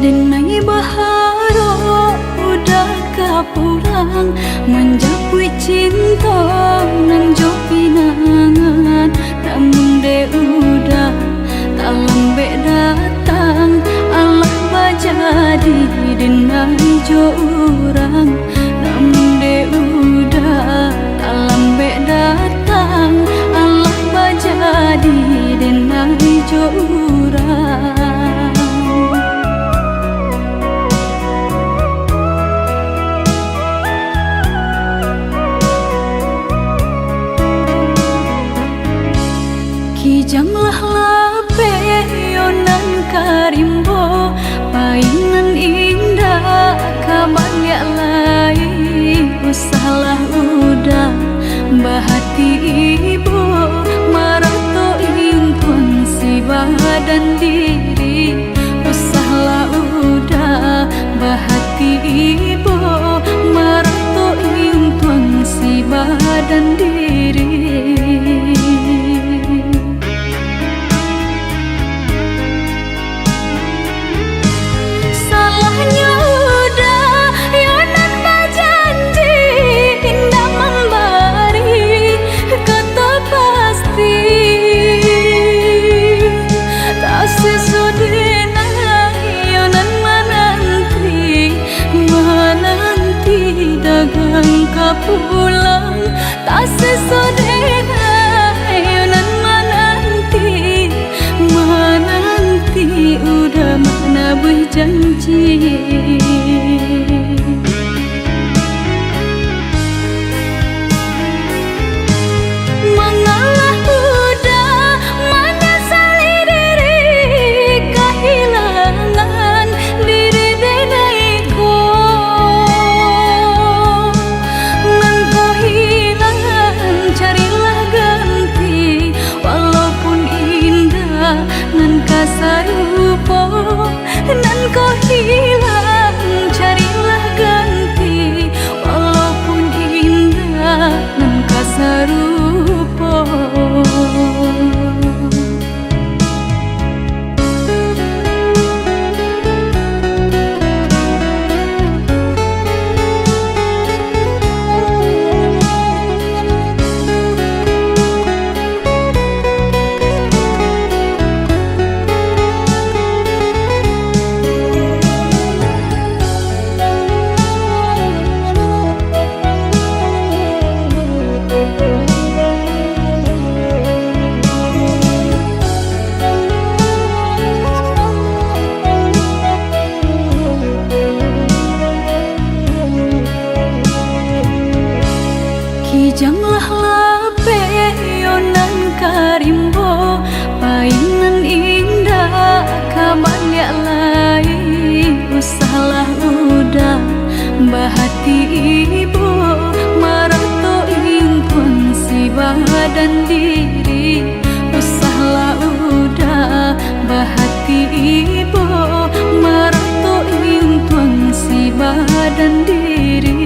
Denai baharo udah kapurang menjapui cinta nan jo pinangan, namun de udah tak lambe datang Allah bajadi denai jo urang, namun de udah tak lambe datang Allah bajadi denai jo urang. Kijanglah lape yonan karimbo painan indah kabalya lai usahlah udah bahati ibu marato impun si badan diri usahlah udah bahati ibu marato impun si badan diri. Pulang tak sesodena yonan menanti udah mana berjanji. Mengalah udah menyesali diri kehilangan diri denaiku. Nan kasarupo nan kau hilang carilah ganti walaupun indah nan kasarupo. Kijanglah lape yonan karimbo painan indah kabalya lai usahlah udah bahati ibu marato impun si badan diri usahlah udah bahati ibu marato impun si badan diri.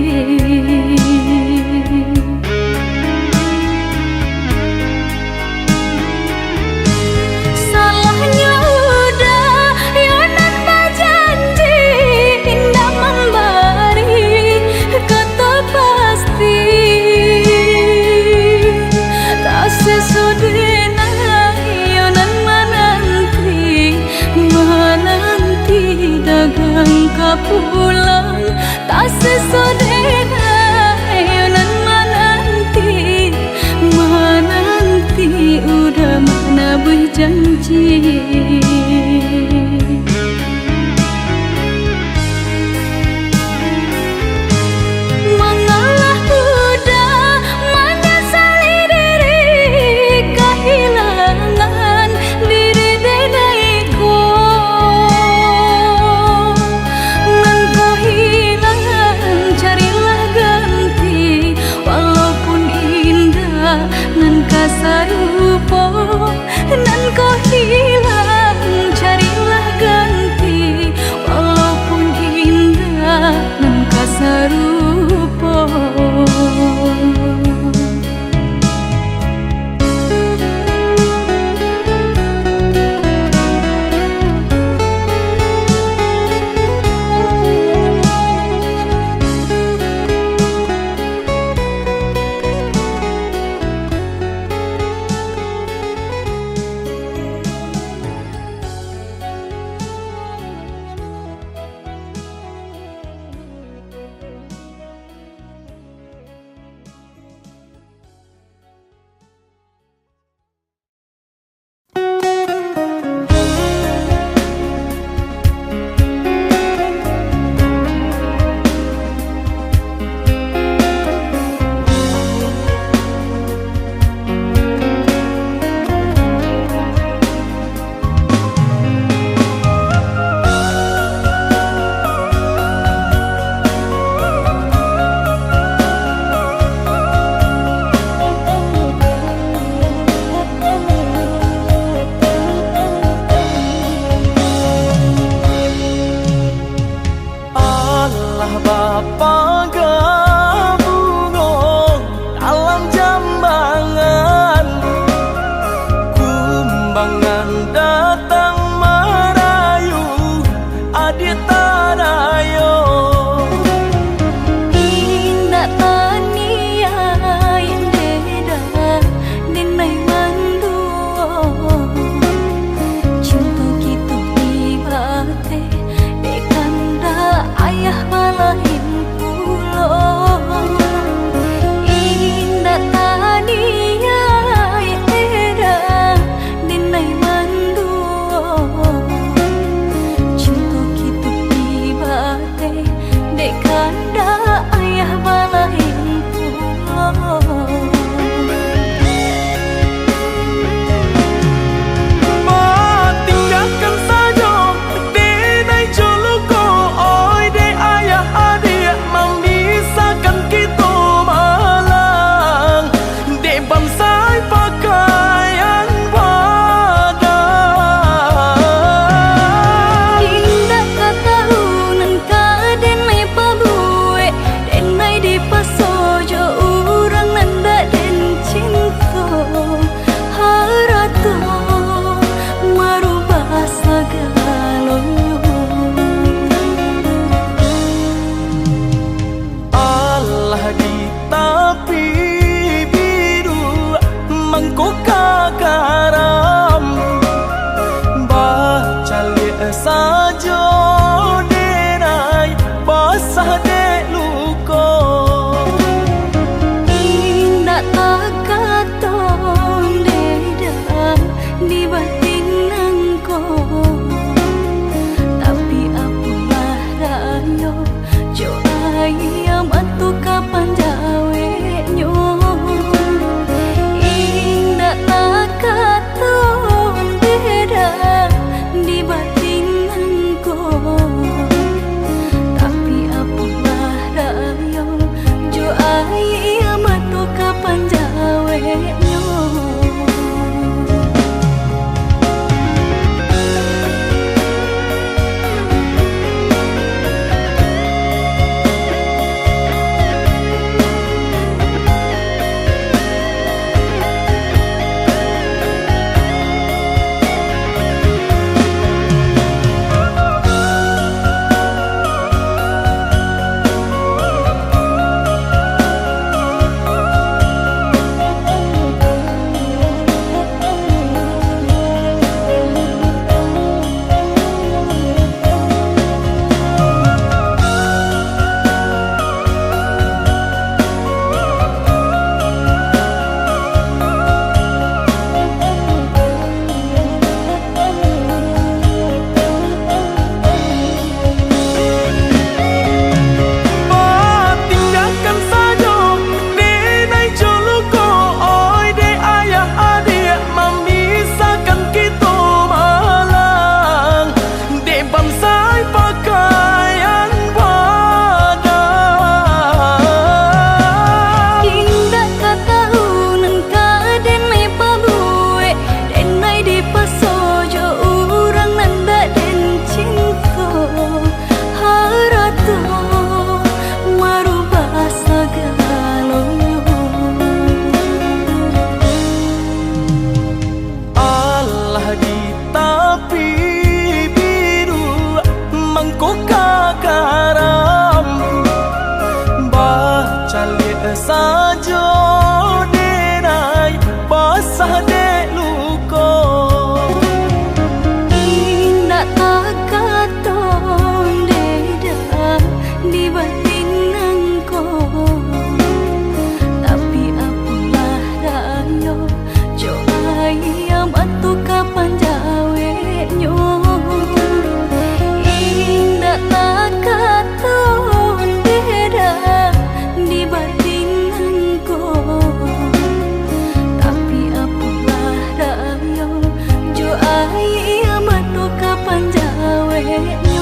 Pulang tak sesodena yonan menanti udah mana berjanji. Mengalah udah menyesali diri kehilangan diri denaiku. Nan kasarupo nan kau hilang adeknya.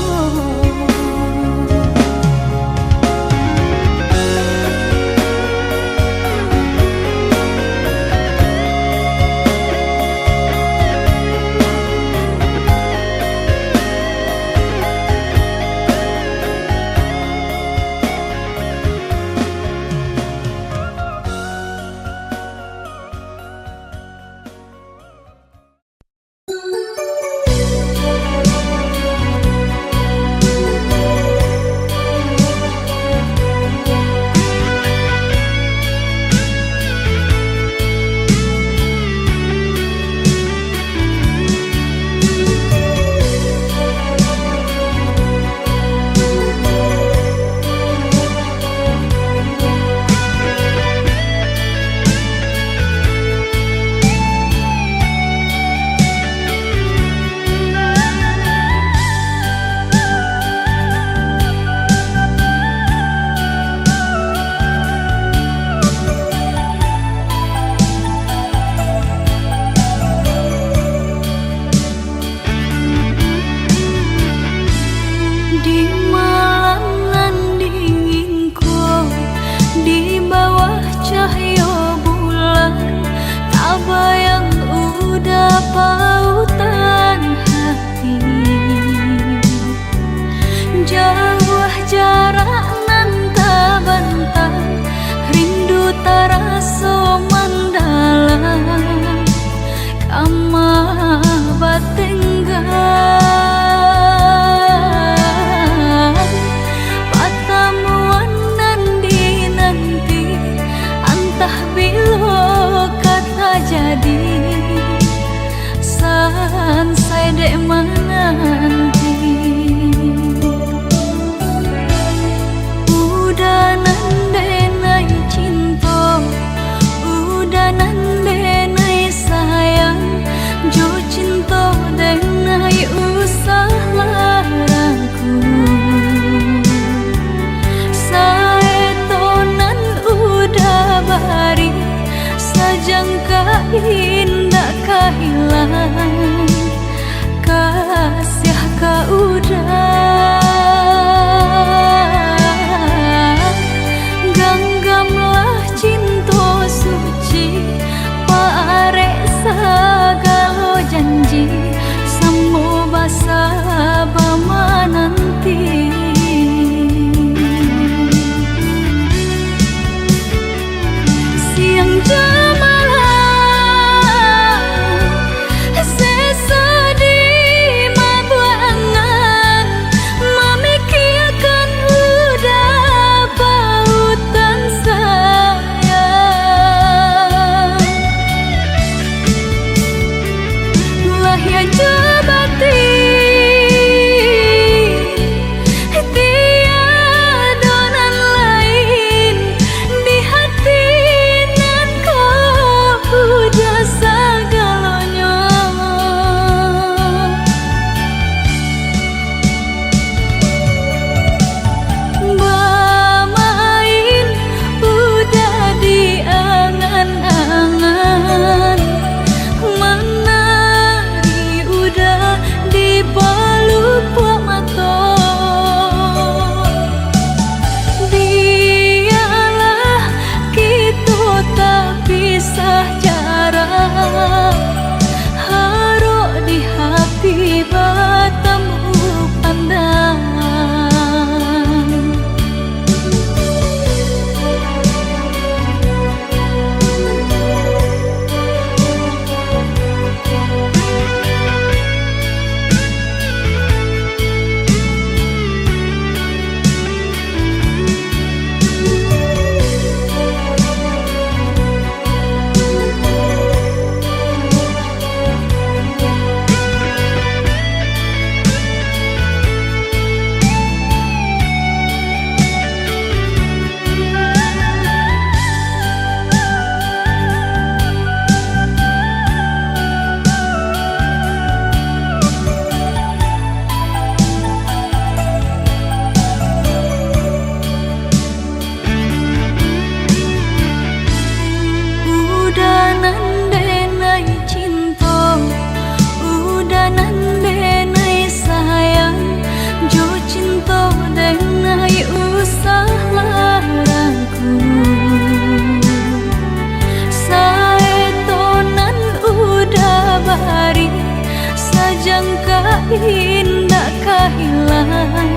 sangka indah kehilangan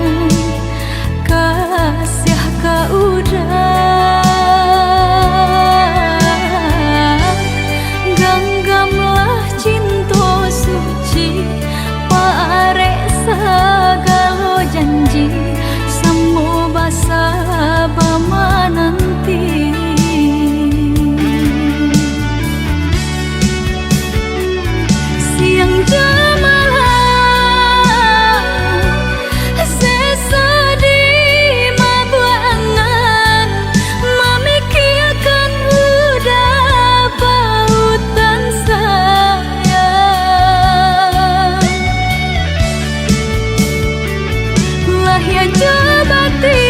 kasih kau udah genggamlah cinta suci parek segala janji semua basa bama nanti siang jamalah sesedih mabuangan memikirkan udah pautan sayang lah ya jabati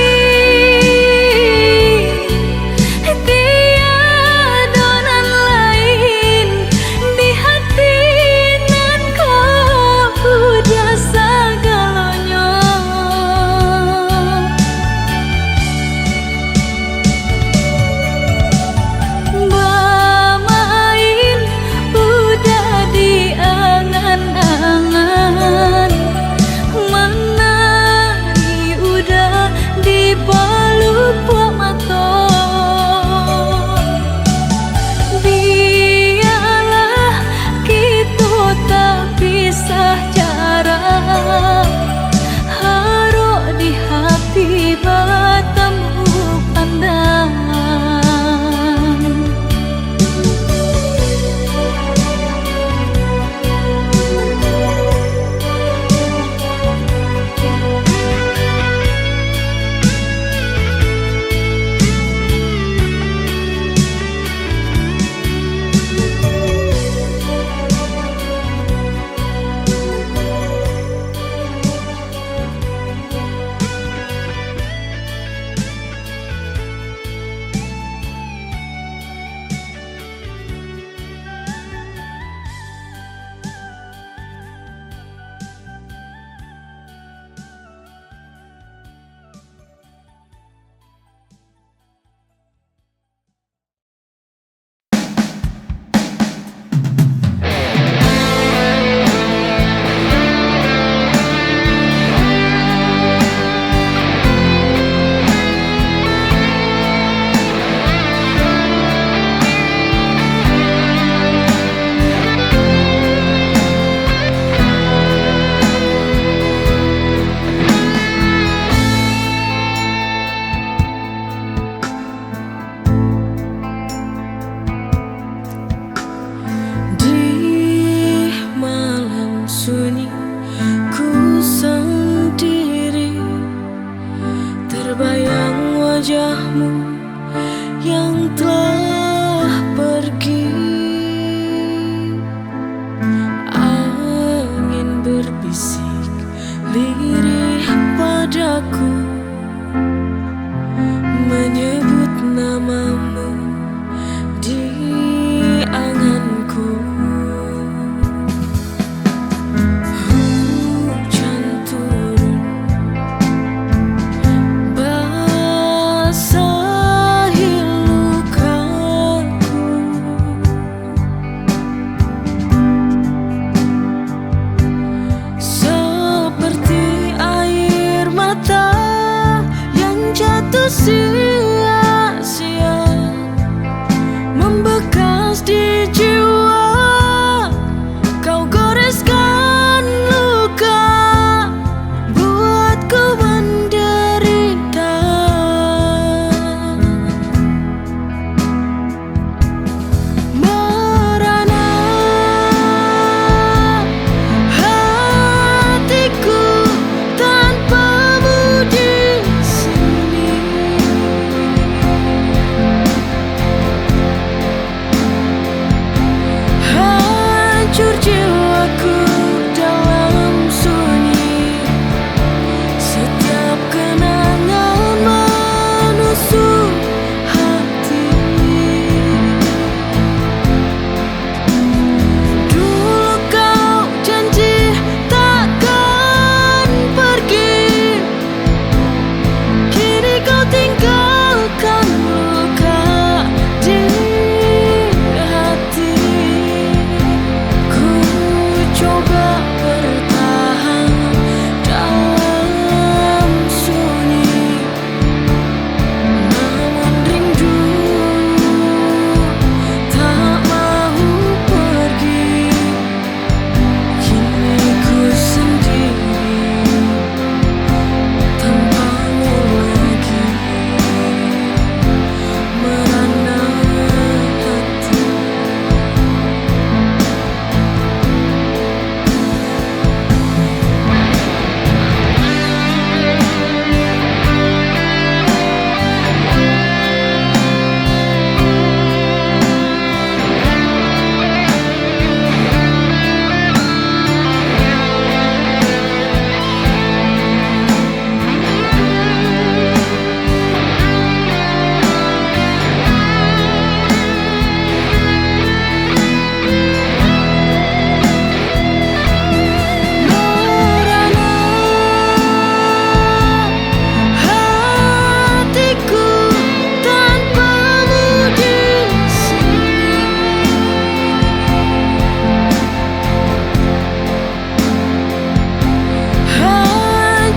Basah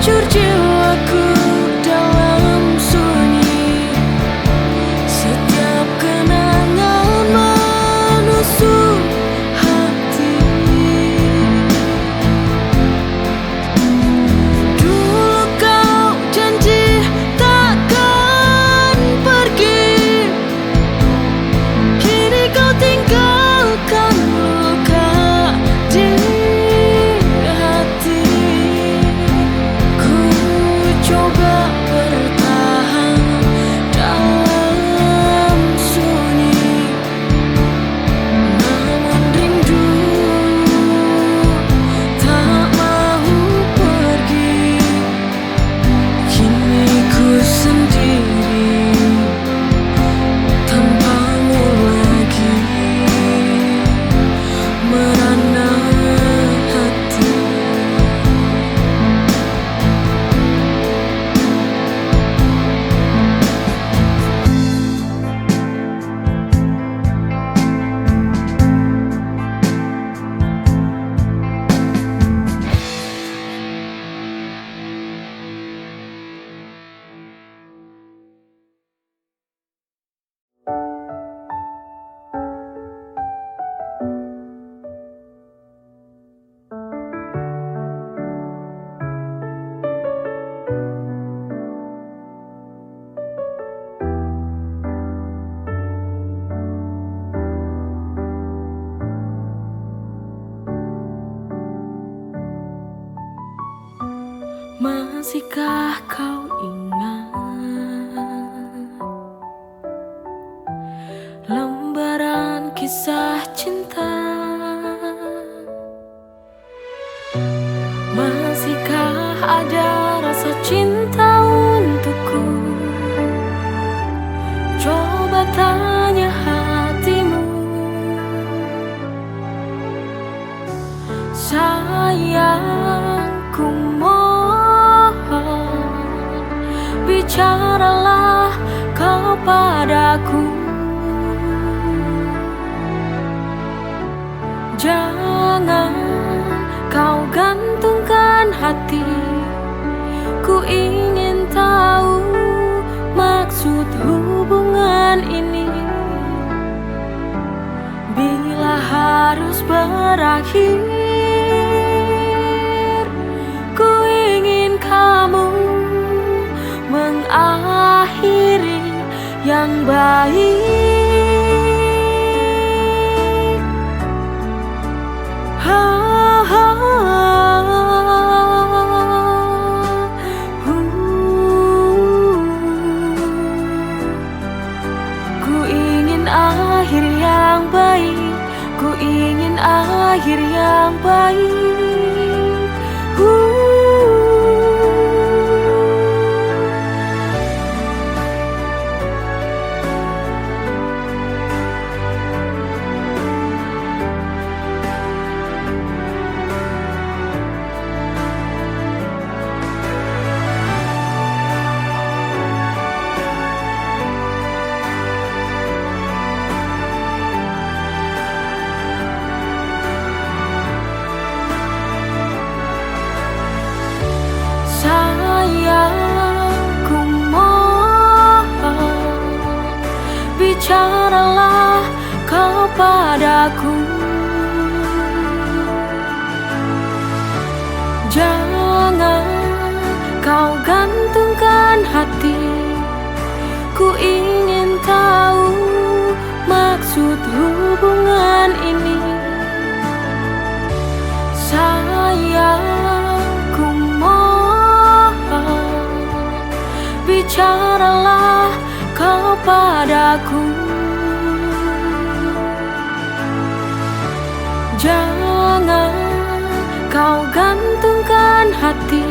hancur jiwaku dalam sunyi. Setiap kenangan menusuk hati. Dulu kau janji takkan pergi, kini kau tinggalkan luka di hati. Ku coba bertahan dalam sunyi, namun rindu tak mau pergi. Kini ku sendiri tanpamu lagi, merana hati. Masihkah kau ingat lembaran kisah cinta? Masihkah ada rasa cinta untukku? Coba tanya hatimu. Sayangku, mohon bicaralah kau padaku. Jangan kau gantungkan hati. Ku ingin tahu maksud hubungan ini. Bila harus berakhir, ku ingin kamu mengakhiri yang baik. Ku ingin akhir yang baik. Ku ingin akhir yang baik. Sayangku, mohon bicaralah kau padaku. Jangan kau gantungkan hati. Ku ingin tahu maksud hubungan ini. Sayangku, mohon bicaralah kau padaku. Jangan kau gantungkan hati.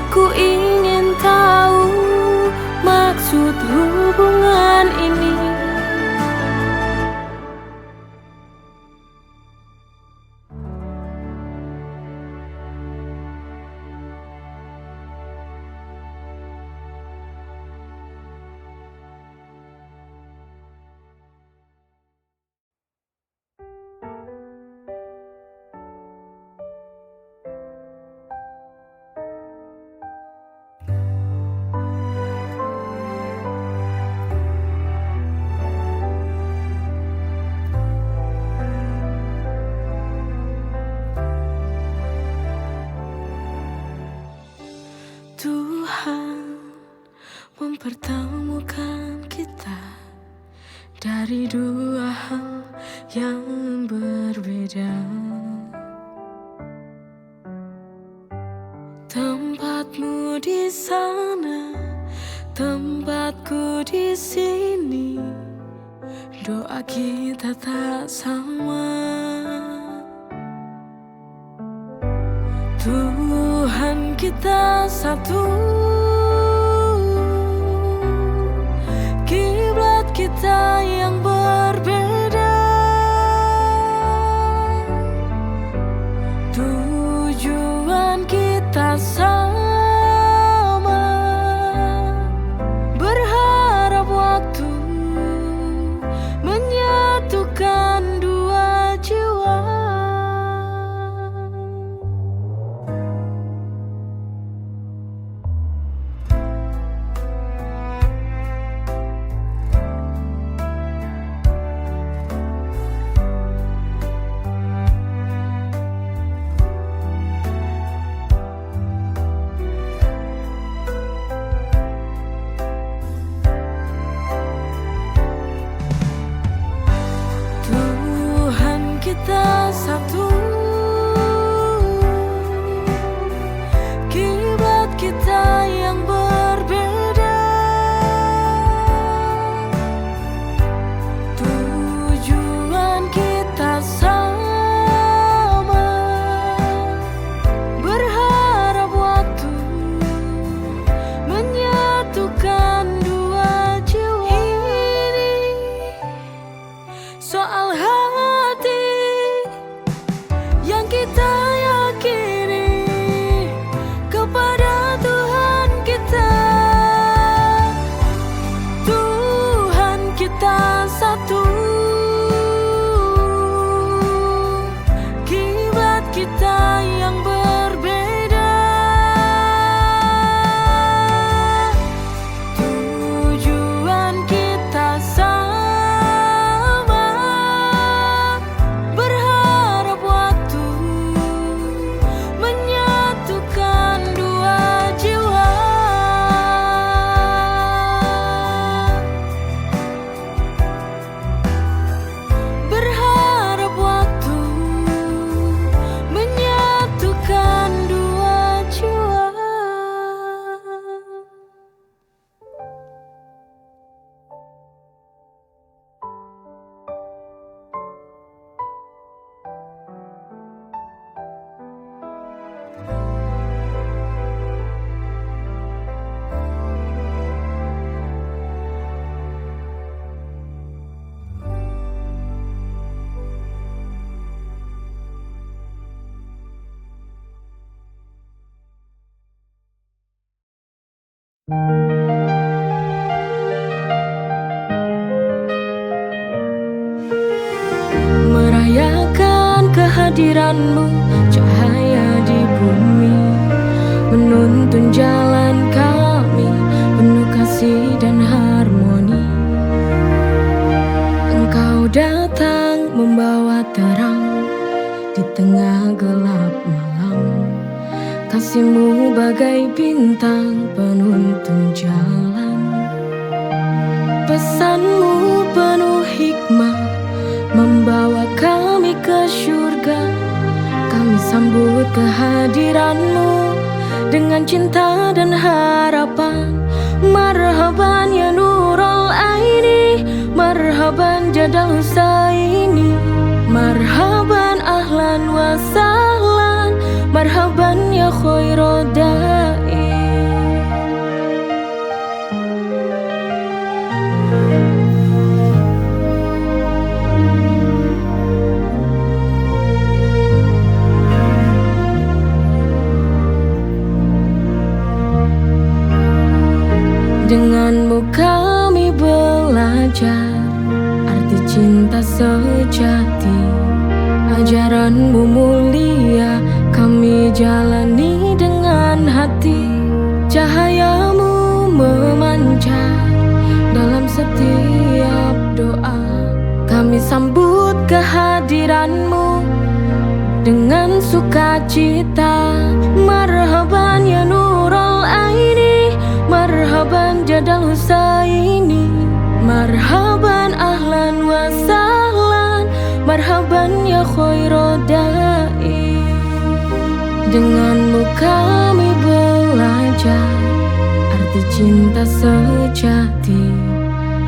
Ku ingin tahu maksud hubungan ini. Tuhan mempertemukan kita dari dua hal yang berbeda. Tempatmu di sana, tempatku di sini. Doa kita tak sama. Tuhan kita satu, kiblat kita yang berbeda, tujuan kita sama, berharap waktu menyatukan dua jiwa. Kita satu, kiblat kita yang berbeda, tujuan kita sama, berharap waktu menyatukan dua jiwa. Ini soal hati yang kita yakini kepada Tuhan kita. Tuhan kita satu, kiblat kita yang berbeda, tujuan kita sama, berharap waktu menyatukan dua jiwa. Berharap waktu menyatukan dua jiwa. Merayakan kehadiranmu, cahaya di bumi, menuntun jalan kami, penuh kasih dan harmoni. Engkau datang membawa terang di tengah gelap malam, kasih-Mu bagai bintang penuntun jalan. Pesan-Mu penuh hikmah membawa kami ke syurga. Kami sambut kehadiran-Mu dengan cinta dan harapan. Marhaban ya Nurul Aini, marhaban Jadal Husaini, marhaban ahlan wa sahlan, marhaban ya khairul da'i. Denganmu kami belajar arti cinta sejati. Ajaran-Mu mulia kami jalani dengan hati. Cahaya-Mu memancar dalam setiap doa. Kami sambut kehadiran-Mu dengan sukacita. Marhaban ya Nurul Aini, jadal Husaini. Marhaban ahlan wa sahlan, marhaban ya khairodai. Denganmu kami belajar arti cinta sejati.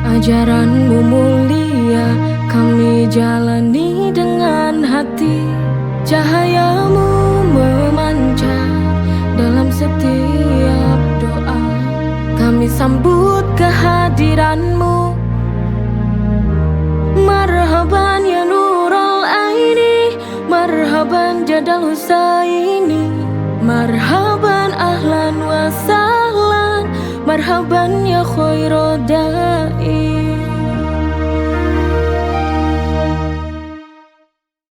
Ajaranmu mulia kami jalani dengan hati. Cahayamu memancar dalam setiap doa. Kami sambut kehadiranmu. Marhaban ya Nurul Aini, marhaban jadal Husaini. Marhaban ahlan wa sahlan, marhaban ya khairodai.